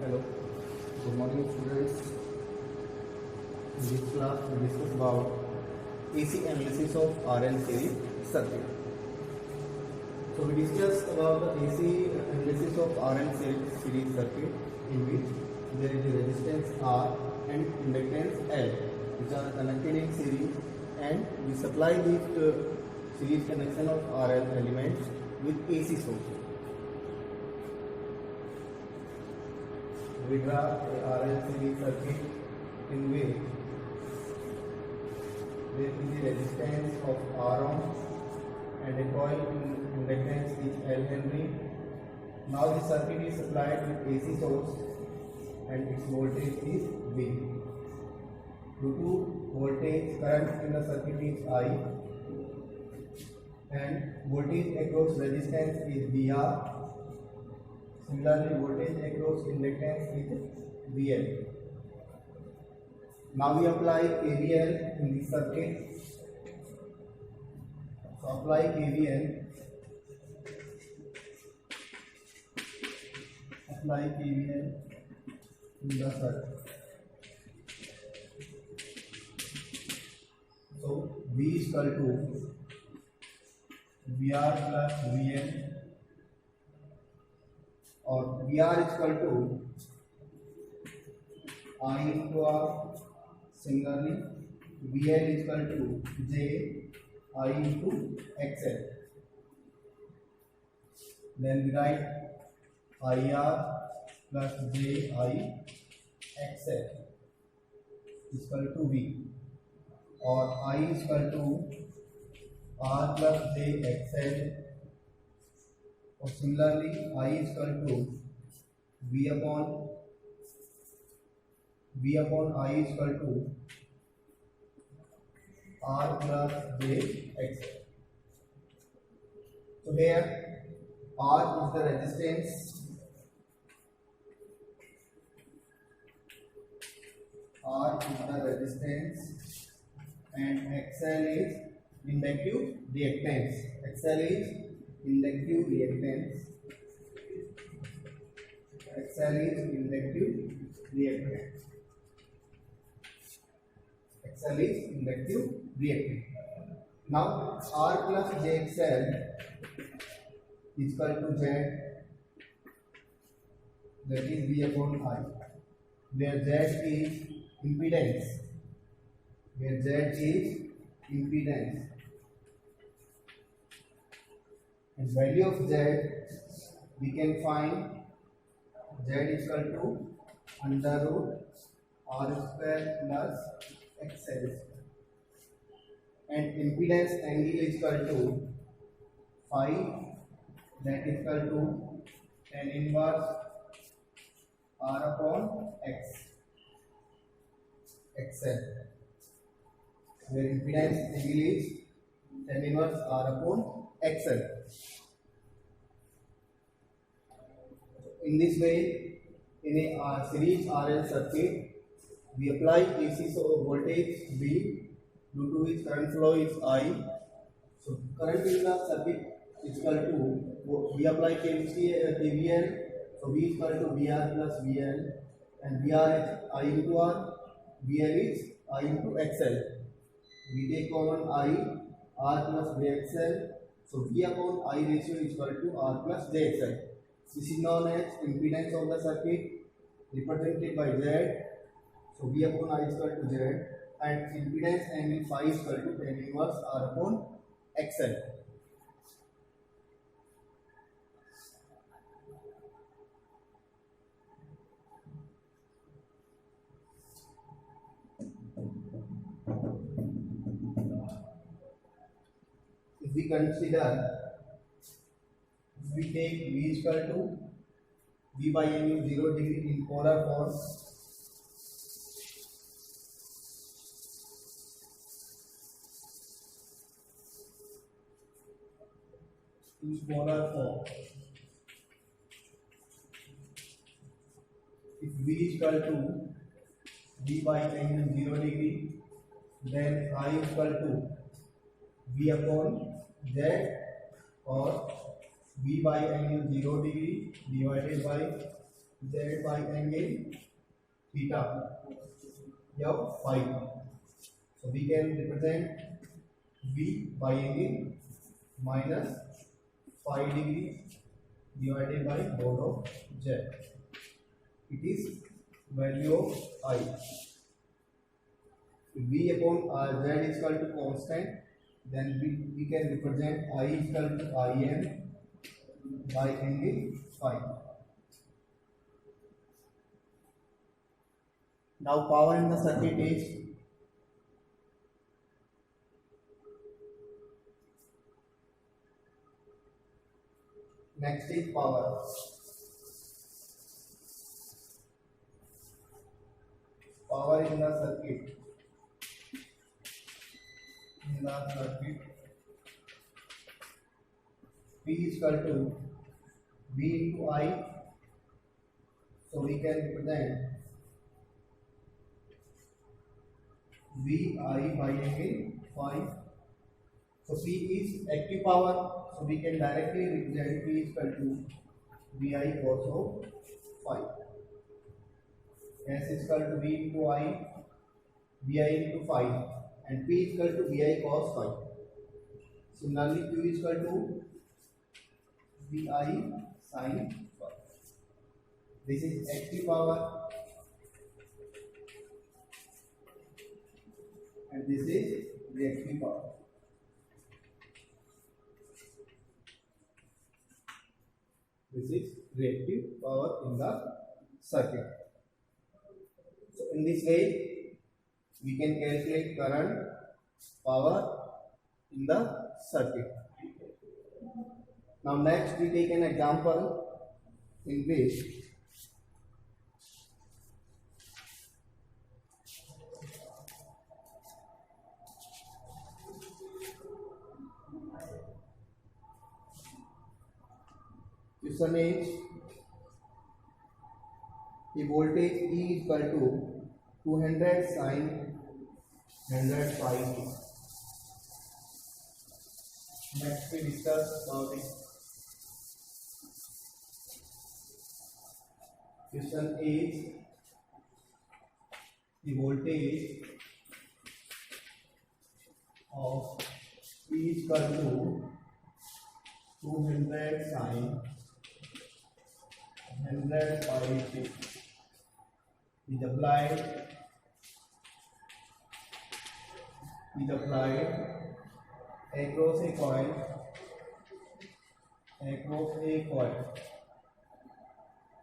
Hello, good morning students. In this class we discuss about AC analysis of RL series circuit. So we discussed about the AC analysis of RL series circuit in which there is a resistance R and inductance L which are connected in series, and we supply this series connection of RL elements with AC source. We draw a RL series circuit in which there is the resistance of R ohm and a coil inductance is L Henry. Now the circuit is supplied with AC source and its voltage is V. Due to voltage, current in the circuit is I and voltage across resistance is VR. Similarly, voltage across inductance is VL. Now we apply KVL in this circuit. So apply KVL. Apply KVL in the circuit. So V is equal to VR plus VL, or VR is equal to I into R. Similarly, VL is equal to J I into XL. Then we write IR plus J I XL is equal to V, or I is equal to R plus J XL. Or similarly, I is equal to V upon I is equal to R plus J XL. So here R is the resistance, and XL is inductive reactance. XL is inductive reactance. XL is inductive reactance. XL is inductive reactance. Now R plus JXL is equal to Z, that is V upon I, where Z is impedance. And value of Z we can find Z is equal to under root R square plus XL square, and impedance angle is equal to phi, that is equal to tan inverse R upon XL, where impedance angle is tan inverse R upon XL. In this way, in a series RL circuit, we apply AC voltage V, due to which current flow is I. So current in the circuit is equal to, we apply KVL, so V is equal to VR plus VL, and VR is I into R, VL is I into XL. We take common I, R plus JXL, so V upon I ratio is equal to R plus JXL. This is known as impedance of the circuit, represented by Z. So V upon I is equal to Z, and impedance angle phi is equal to tan inverse R upon XL. If we consider, we take V is equal to V by mu 0 degree in polar form, If V is equal to V by angle 0 degree, then I is equal to V upon Z, or V by angle 0 degree divided by Z by angle theta, F phi. So we can represent V by angle minus phi degree divided by mod of Z. It is value of I. If V upon Z is equal to constant, then we can represent I is equal to Im by angle phi. Now power in the circuit is next is power. Power in the circuit. P is equal to V into I. So we can represent Vi by angle phi. So P is active power. So we can directly represent P is equal to Vi cos of phi. S is equal to V into I, Vi into phi, and P is equal to Vi cos phi. Similarly, Q is equal to Vi sin phi. This is active power, and this is reactive power. This is reactive power in the circuit. So in this way, we can calculate current, power in the circuit. Now next we take an example in which question is the voltage E is equal to 200 sin 100 pi t. Next we discuss about it. Question is the voltage of E is equal to 200 sin 100 pi t is applied across a coil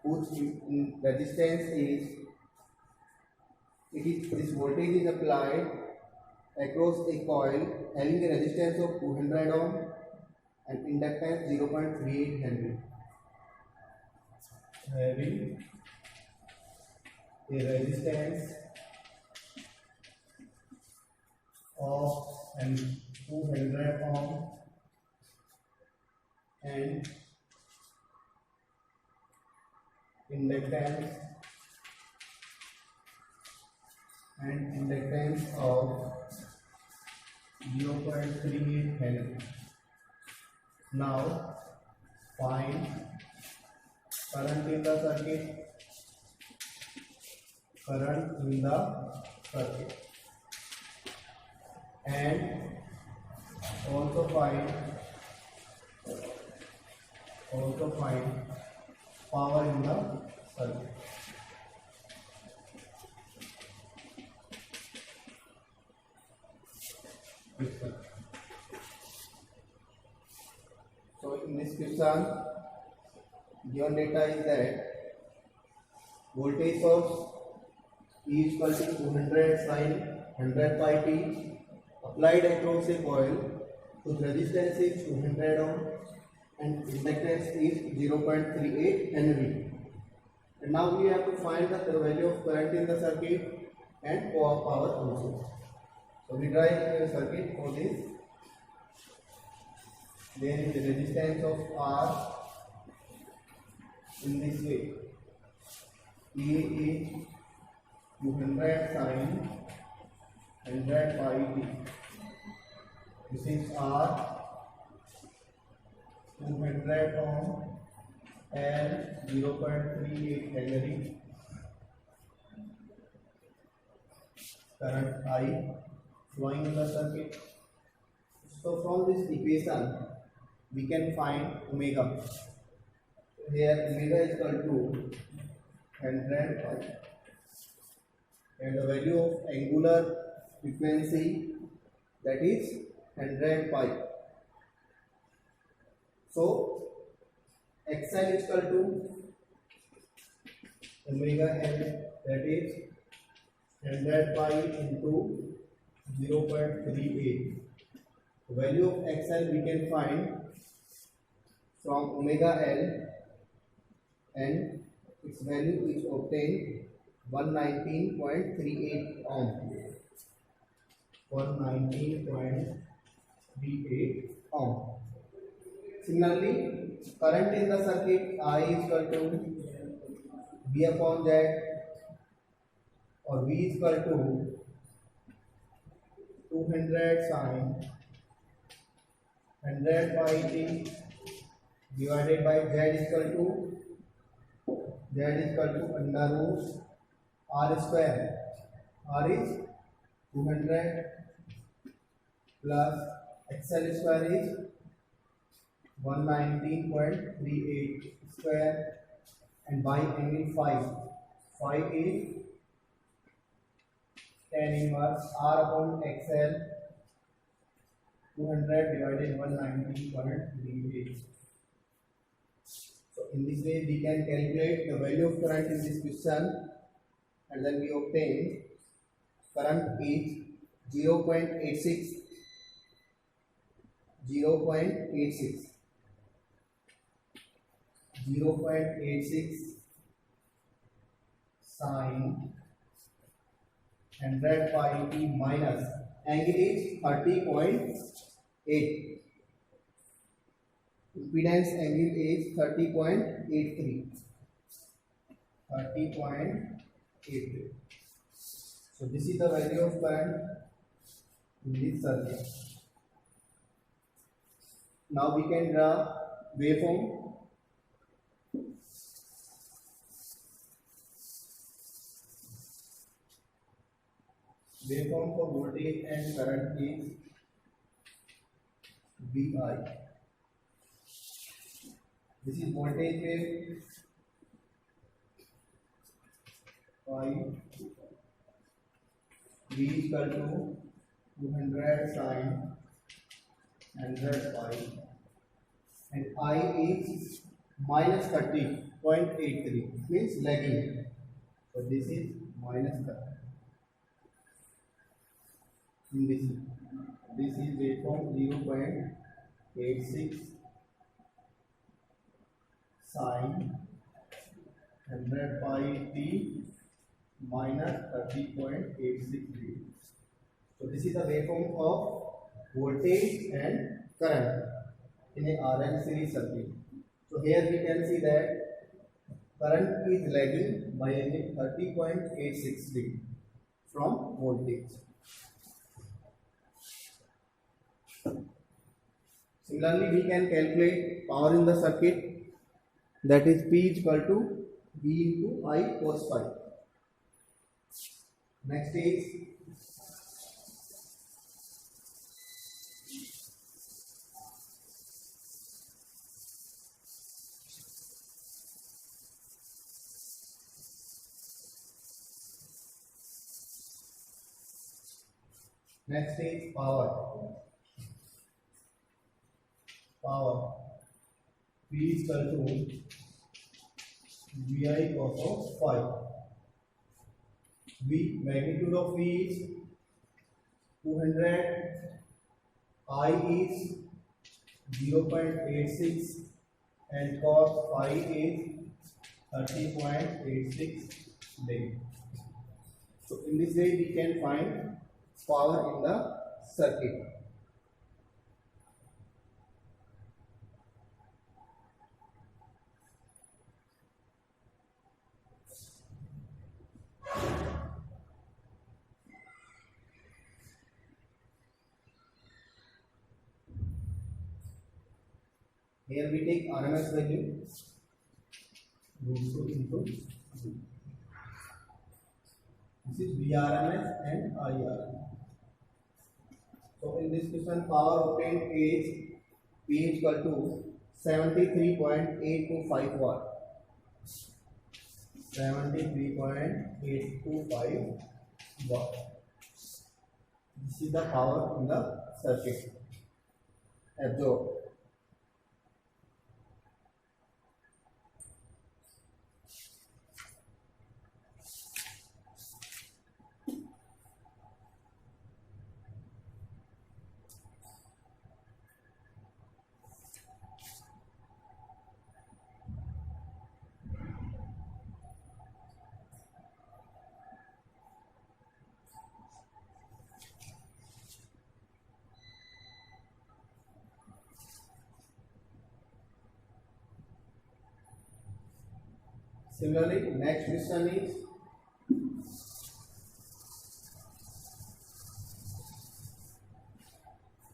whose resistance is this voltage is applied across a coil having a resistance of 200 ohm and inductance 0.38 Henry. Having a resistance of 200 ohm and inductance of 0.38 Henry. Now find current in the circuit. And also find power in the circuit. So in this question, given data is that voltage source E is equal to 200 sin 100 pi t applied across a coil whose resistance is 200 ohm and inductance is 0.38 Henry. And now we have to find the value of current in the circuit and power also. So we drive a circuit for this. There is a resistance of R in this way. E is 200 sin 100 pi t. This is R, 200 ohm and 0.38 Henry, current I flowing in the circuit. So from this equation we can find omega. Here omega is equal to 100 pi, and the value of angular frequency, that is 100 pi. So xl is equal to omega l, that is 100 pi into 0.38. The value of xl we can find from omega l, and its value is obtained 119.38 ohm. 119.38 ohm. Similarly, current in the circuit I is equal to V upon Z, or V is equal to 200 sin 100 pi t divided by Z is equal to under root R square. R is 200 plus XL square is 119.38 square, and by angle phi. Phi is tan inverse R upon XL, 200 divided 119.38. So in this way we can calculate the value of current in this question, and then we obtain current is 0.86 sin 100 pi t minus angle is 30.8. Impedance angle is 30.83. So this is the value of current in this circuit. Now we can draw waveform. Waveform for voltage and current is VI. This is voltage wave, phi. V is equal to 200 sin 100 pi, and I is minus 30.83, means lagging. So this is minus 30. In this is waveform 0.86 sin 100 pi t minus 30.86 degree. So this is the waveform of voltage and current in a RL series circuit. So here we can see that current is lagging by a 30.86 degree from voltage. Similarly, we can calculate power in the circuit, that is P is equal to V into I cos phi. Next is power. P is equal to VI cos of phi. V, magnitude of V is 200, I is 0.86, and cos phi is 30.86 degree. So in this way we can find power in the circuit. Here we take RMS value. root 2 into 2. This is Vrms and Irms. So in this question, power obtained is P is equal to 73.825 watt. 73.825 watt. This is the power in the circuit absorbed. Similarly, next question is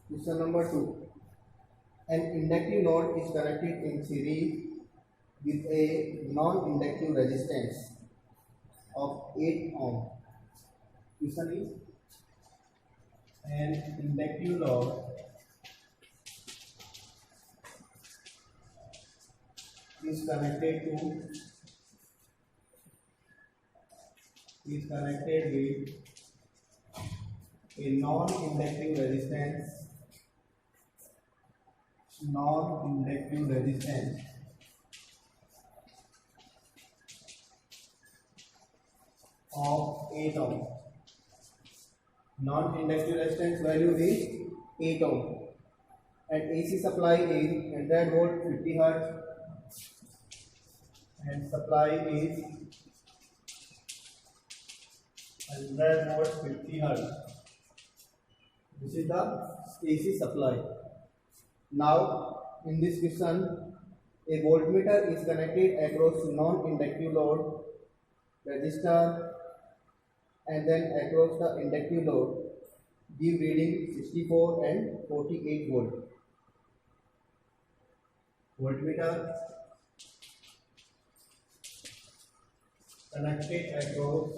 question number 2. An inductive load is connected in series with a non-inductive resistance of 8 ohm. Question is an inductive load is connected with a non-inductive resistance of 8 ohm. Non-inductive resistance value is 8 ohm and AC supply is 100 volt 50 hertz and supply is 100 volt 50 hertz. This is the AC supply. Now in this question, a voltmeter is connected across non-inductive load resistor and then across the inductive load, give reading 64 and 48 volt. Voltmeter connected across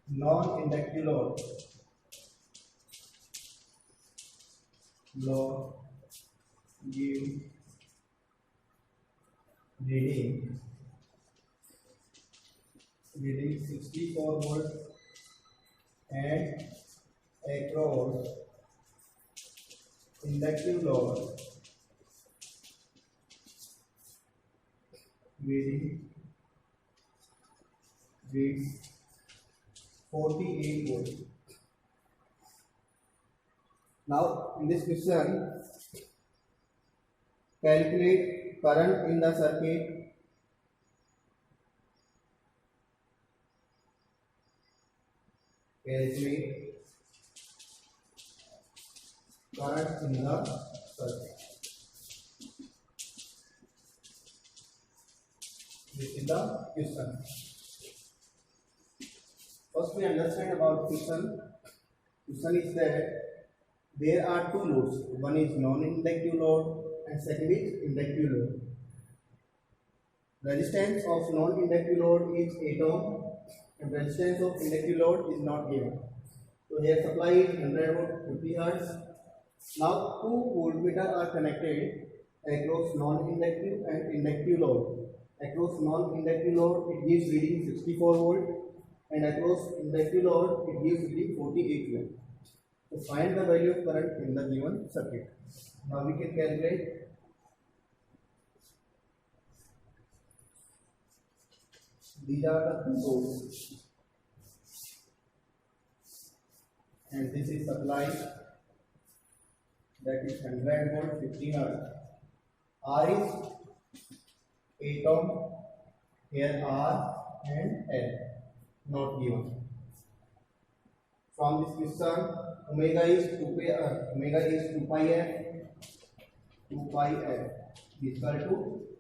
non-inductive load give reading 64 volt and across inductive load reading 48 volt. Now in this question, calculate current in the circuit This is the question. First we understand about question. Question is that there are two loads. One is non-inductive load and second is inductive load. Resistance of non-inductive load is 8 ohm and resistance of inductive load is not given. So here supply is 100 volt 50 hertz. Now two voltmeter are connected across non-inductive and inductive load. Across non-inductive load it gives reading 64 volt and across inductive load it gives reading 48 volt. So find the value of current in the given circuit. Now we can calculate. These are the two loads and this is supply, that is 100 volt 50 hertz. R is 8 ohm, here R and L not given. From this question, omega is 2 pi f is equal to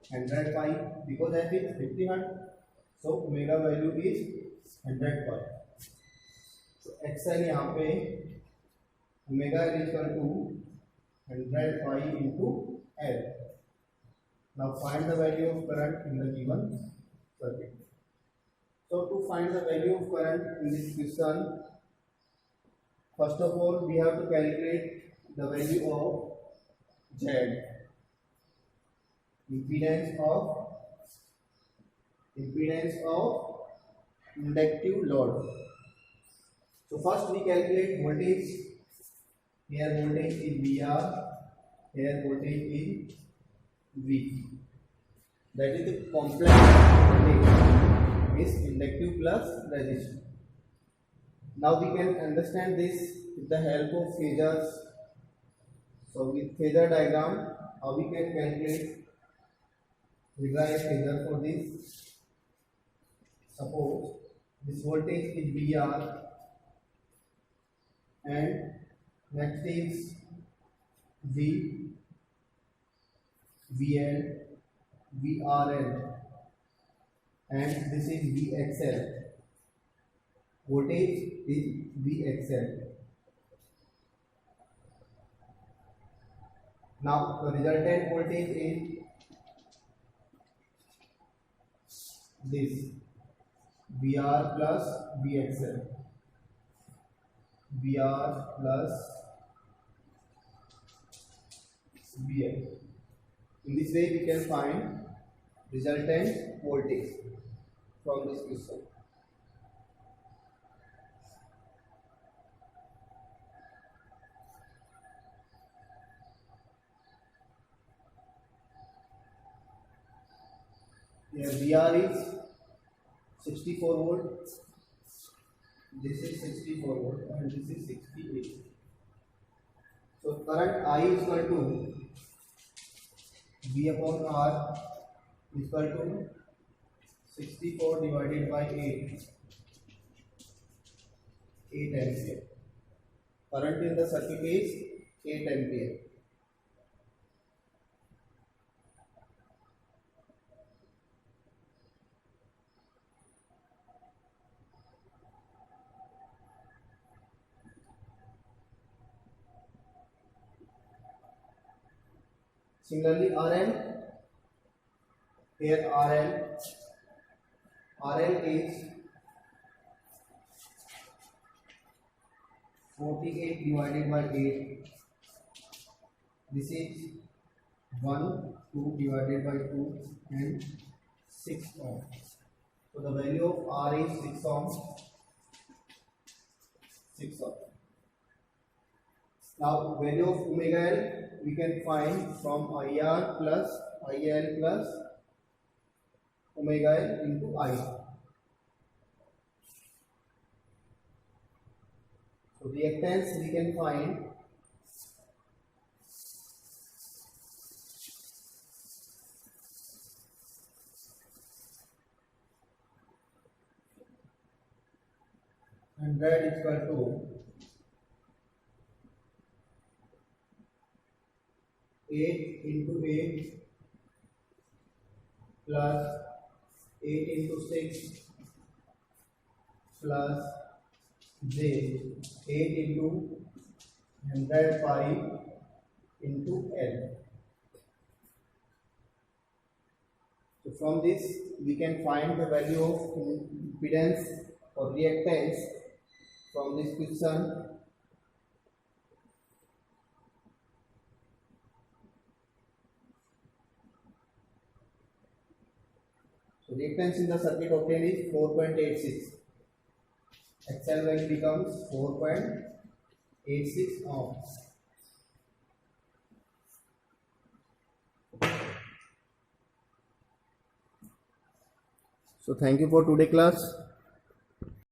100 pi because f is 50 hertz. So omega value is 100 pi. So xl यहाँ पे omega is equal to 100 pi into L. Now find the value of current in the given circuit. So to find the value of current in this question, first of all we have to calculate the value of Z, impedance of inductive load. So first we calculate voltage. Here voltage is VR, here voltage is V. That is the complex voltage is inductive plus resistive. Now we can understand this with the help of phasors. So with phasor diagram, how we can calculate? We draw a phasor for this. Suppose this voltage is VR and next is V, VL, VRL, and this is VXL. Voltage is VXL. Now the resultant voltage is this VR plus VXL. VR plus VL. In this way we can find resultant voltage from this question. Here VR is 64 volt, this is 64 volt and this is 68. So current I is equal to V upon R is equal to 64 divided by 8 ampere. Current in the circuit is 8 ampere. Similarly RL, here RL is 48 divided by 8. This is 1, 2 divided by 2 and 6 ohm. So the value of R is 6 ohm. 6 ohm. Now value of omega L we can find from IR plus IL plus omega L into I. So reactance we can find and that is equal to 8 into 8 plus 8 into 6 plus J 8 into 100 pi into L. So from this we can find the value of impedance or reactance from this question. So reactance in the circuit obtained is 4.86. XL value becomes 4.86 ohms. So thank you for today class.